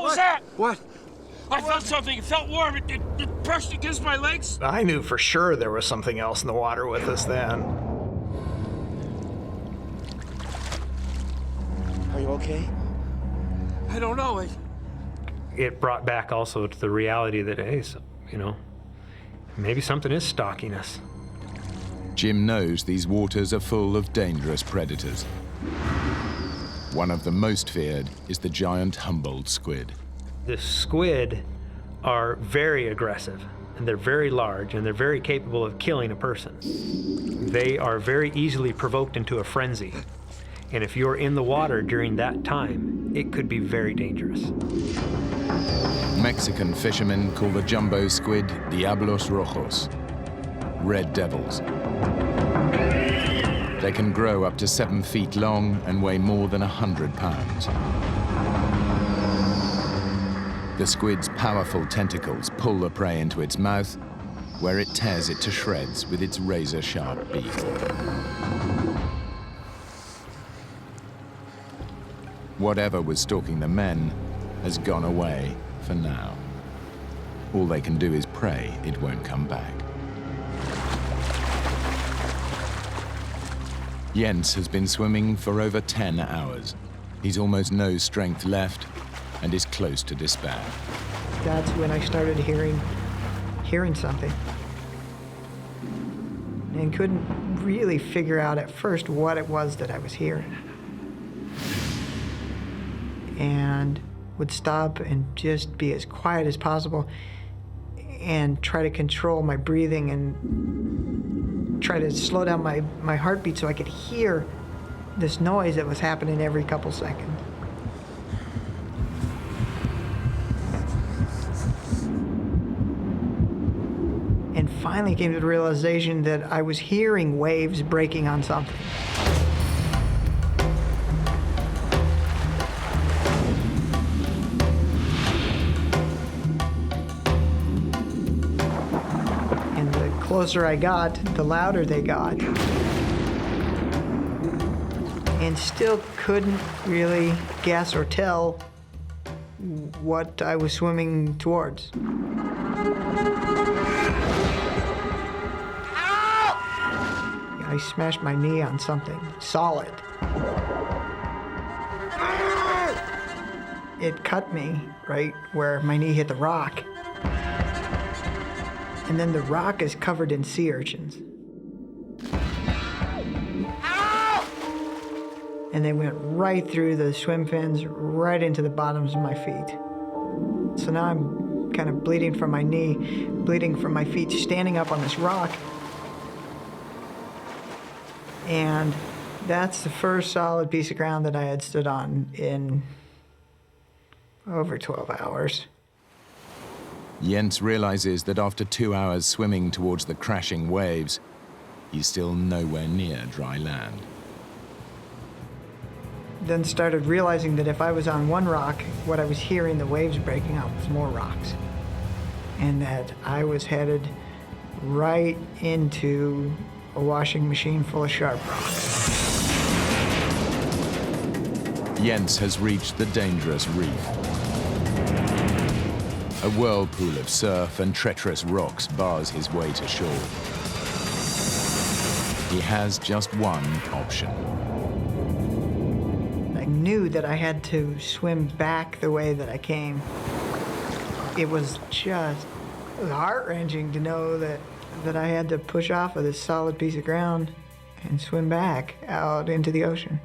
was that? What? I felt something. It felt warm. It brushed against my legs. I knew for sure there was something else in the water with us then. Are you okay? I don't know. It brought back also to the reality that, hey, so, maybe something is stalking us. Jim knows these waters are full of dangerous predators. One of the most feared is the giant Humboldt squid. The squid are very aggressive, and they're very large, and they're very capable of killing a person. They are very easily provoked into a frenzy. And if you're in the water during that time, it could be very dangerous. Mexican fishermen call the jumbo squid Diablos Rojos, red devils. They can grow up to 7 feet long and weigh more than 100 pounds. The squid's powerful tentacles pull the prey into its mouth, where it tears it to shreds with its razor-sharp beak. Whatever was stalking the men has gone away for now. All they can do is pray it won't come back. Jens has been swimming for over 10 hours. He's almost no strength left and is close to despair. That's when I started hearing something. And couldn't really figure out at first what it was that I was hearing. And would stop and just be as quiet as possible and try to control my breathing and try to slow down my heartbeat so I could hear this noise that was happening every couple seconds. And finally came to the realization that I was hearing waves breaking on something. And the closer I got, the louder they got. And still couldn't really guess or tell what I was swimming towards. I smashed my knee on something solid. It cut me right where my knee hit the rock. And then the rock is covered in sea urchins. And they went right through the swim fins, right into the bottoms of my feet. So now I'm kind of bleeding from my knee, bleeding from my feet, standing up on this rock. And that's the first solid piece of ground that I had stood on in over 12 hours. Jens realizes that after 2 hours swimming towards the crashing waves, he's still nowhere near dry land. Then started realizing that if I was on one rock, what I was hearing the waves breaking up was more rocks. And that I was headed right into a washing machine full of sharp rocks. Jens has reached the dangerous reef. A whirlpool of surf and treacherous rocks bars his way to shore. He has just one option. I knew that I had to swim back the way that I came. It was heart-wrenching to know that I had to push off of this solid piece of ground and swim back out into the ocean.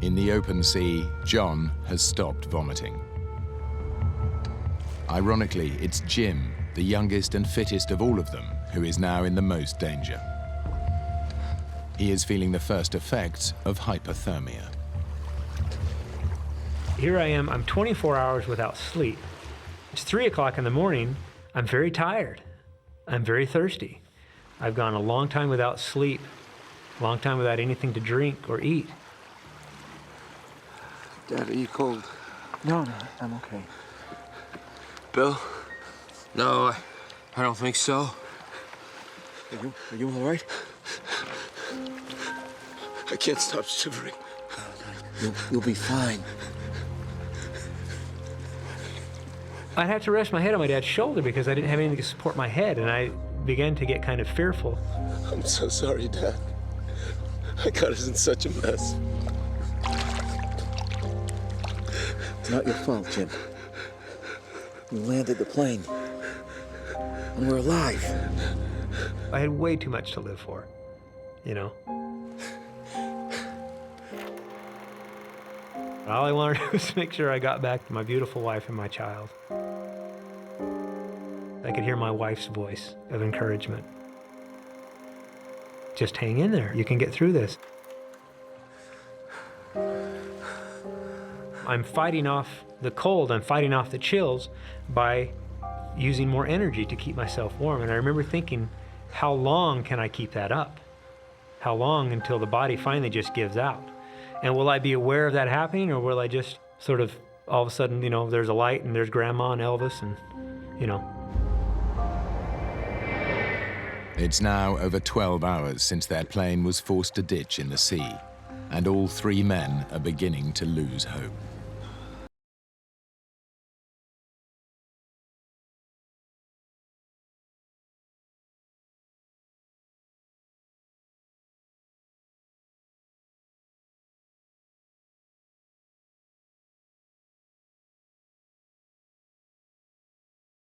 In the open sea, John has stopped vomiting. Ironically, it's Jim, the youngest and fittest of all of them, who is now in the most danger. He is feeling the first effects of hypothermia. Here I am, I'm 24 hours without sleep. It's 3 o'clock in the morning, I'm very tired. I'm very thirsty. I've gone a long time without sleep, a long time without anything to drink or eat. Dad, are you cold? No, I'm okay. Bill? No, I don't think so. Are you all right? I can't stop shivering. You'll be fine. I'd have to rest my head on my dad's shoulder because I didn't have anything to support my head, and I began to get kind of fearful. I'm so sorry, Dad. I got us in such a mess. It's not your fault, Jim. We landed the plane. And we're alive. I had way too much to live for, you know? All I wanted to do was make sure I got back to my beautiful wife and my child. I could hear my wife's voice of encouragement. Just hang in there. You can get through this. I'm fighting off the cold. I'm fighting off the chills by using more energy to keep myself warm. And I remember thinking, how long can I keep that up? How long until the body finally just gives out? And will I be aware of that happening, or will I just sort of, all of a sudden, you know, there's a light and there's Grandma and Elvis and, you know. It's now over 12 hours since their plane was forced to ditch in the sea, and all three men are beginning to lose hope.